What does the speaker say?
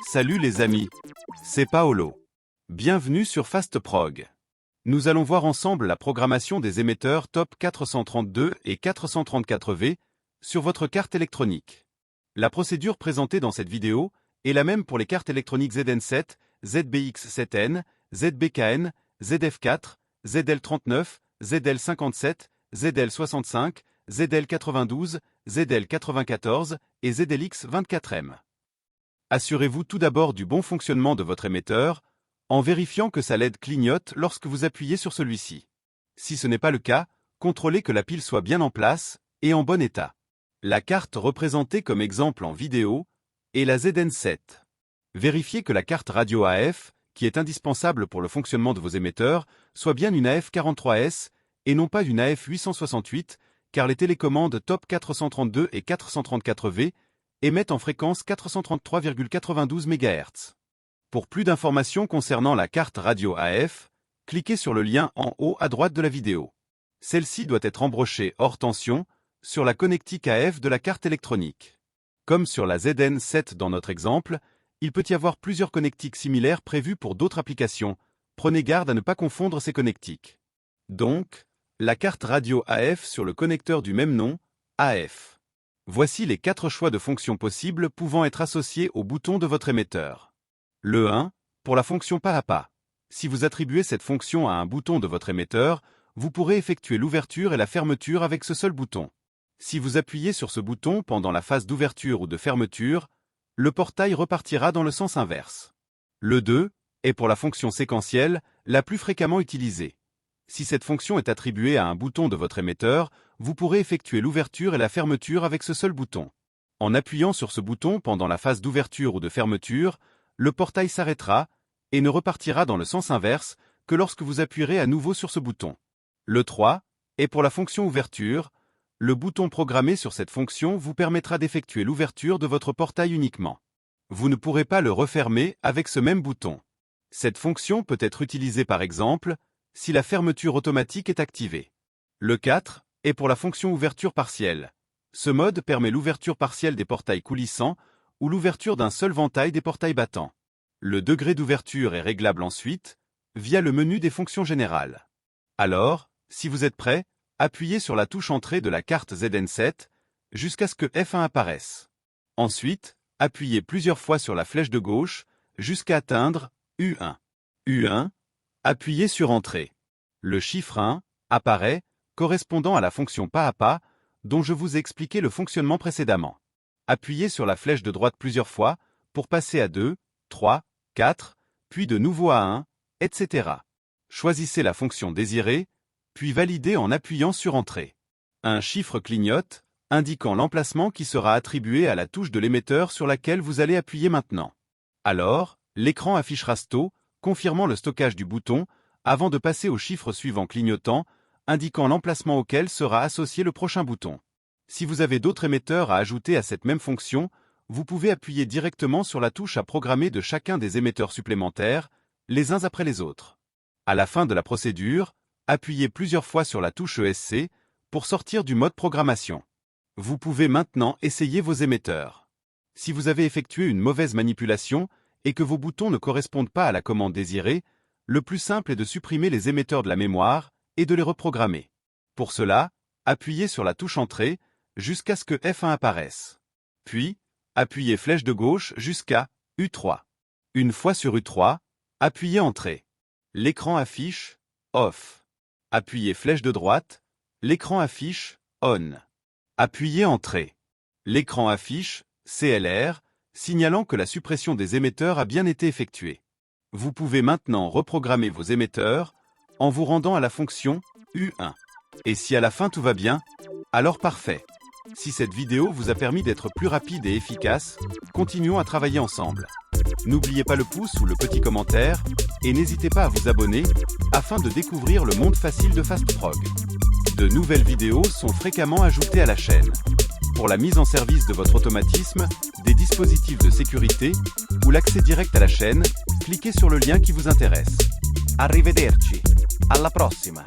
Salut les amis, c'est Paolo. Bienvenue sur FastProg. Nous allons voir ensemble la programmation des émetteurs TOP 432 et 434V sur votre carte électronique. La procédure présentée dans cette vidéo est la même pour les cartes électroniques ZN7, ZBX7N, ZBKN, ZF4, ZL39, ZL57, ZL65, ZL92, ZL94 et ZLX24M. Assurez-vous tout d'abord du bon fonctionnement de votre émetteur en vérifiant que sa LED clignote lorsque vous appuyez sur celui-ci. Si ce n'est pas le cas, contrôlez que la pile soit bien en place et en bon état. La carte représentée comme exemple en vidéo est la ZN7. Vérifiez que la carte radio AF, qui est indispensable pour le fonctionnement de vos émetteurs, soit bien une AF43S et non pas une AF868, car les télécommandes TOP 432 et 434V émettent en fréquence 433,92 MHz. Pour plus d'informations concernant la carte radio AF, cliquez sur le lien en haut à droite de la vidéo. Celle-ci doit être embrochée hors tension sur la connectique AF de la carte électronique. Comme sur la ZN7 dans notre exemple, il peut y avoir plusieurs connectiques similaires prévues pour d'autres applications. Prenez garde à ne pas confondre ces connectiques. Donc, la carte radio AF sur le connecteur du même nom, AF. Voici les 4 choix de fonctions possibles pouvant être associés au bouton de votre émetteur. Le 1, pour la fonction pas à pas. Si vous attribuez cette fonction à un bouton de votre émetteur, vous pourrez effectuer l'ouverture et la fermeture avec ce seul bouton. Si vous appuyez sur ce bouton pendant la phase d'ouverture ou de fermeture, le portail repartira dans le sens inverse. Le 2 est pour la fonction séquentielle, la plus fréquemment utilisée. Si cette fonction est attribuée à un bouton de votre émetteur, vous pourrez effectuer l'ouverture et la fermeture avec ce seul bouton. En appuyant sur ce bouton pendant la phase d'ouverture ou de fermeture, le portail s'arrêtera et ne repartira dans le sens inverse que lorsque vous appuierez à nouveau sur ce bouton. Le 3 est pour la fonction ouverture. Le bouton programmé sur cette fonction vous permettra d'effectuer l'ouverture de votre portail uniquement. Vous ne pourrez pas le refermer avec ce même bouton. Cette fonction peut être utilisée par exemple si la fermeture automatique est activée. Le 4 est pour la fonction ouverture partielle. Ce mode permet l'ouverture partielle des portails coulissants ou l'ouverture d'un seul ventail des portails battants. Le degré d'ouverture est réglable ensuite via le menu des fonctions générales. Alors, si vous êtes prêt, appuyez sur la touche Entrée de la carte ZN7 jusqu'à ce que F1 apparaisse. Ensuite, appuyez plusieurs fois sur la flèche de gauche jusqu'à atteindre U1. U1, appuyez sur Entrée. Le chiffre 1 apparaît, correspondant à la fonction pas à pas, dont je vous ai expliqué le fonctionnement précédemment. Appuyez sur la flèche de droite plusieurs fois pour passer à 2, 3, 4, puis de nouveau à 1, etc. Choisissez la fonction désirée, puis validez en appuyant sur Entrée. Un chiffre clignote, indiquant l'emplacement qui sera attribué à la touche de l'émetteur sur laquelle vous allez appuyer maintenant. Alors, l'écran affichera STO, confirmant le stockage du bouton, avant de passer au chiffre suivant clignotant, indiquant l'emplacement auquel sera associé le prochain bouton. Si vous avez d'autres émetteurs à ajouter à cette même fonction, vous pouvez appuyer directement sur la touche à programmer de chacun des émetteurs supplémentaires, les uns après les autres. À la fin de la procédure, appuyez plusieurs fois sur la touche ESC pour sortir du mode programmation. Vous pouvez maintenant essayer vos émetteurs. Si vous avez effectué une mauvaise manipulation et que vos boutons ne correspondent pas à la commande désirée, le plus simple est de supprimer les émetteurs de la mémoire et de les reprogrammer. Pour cela, appuyez sur la touche Entrée jusqu'à ce que F1 apparaisse. Puis, appuyez flèche de gauche jusqu'à U3. Une fois sur U3, appuyez Entrée. L'écran affiche Off. Appuyez flèche de droite, l'écran affiche On. Appuyez Entrée. L'écran affiche CLR, signalant que la suppression des émetteurs a bien été effectuée. Vous pouvez maintenant reprogrammer vos émetteurs en vous rendant à la fonction U1. Et si à la fin tout va bien, alors parfait. Si cette vidéo vous a permis d'être plus rapide et efficace, continuons à travailler ensemble. N'oubliez pas le pouce ou le petit commentaire, et n'hésitez pas à vous abonner, afin de découvrir le monde facile de FastProg. De nouvelles vidéos sont fréquemment ajoutées à la chaîne. Pour la mise en service de votre automatisme, des dispositifs de sécurité ou l'accès direct à la chaîne, cliquez sur le lien qui vous intéresse. Arrivederci. Alla prossima.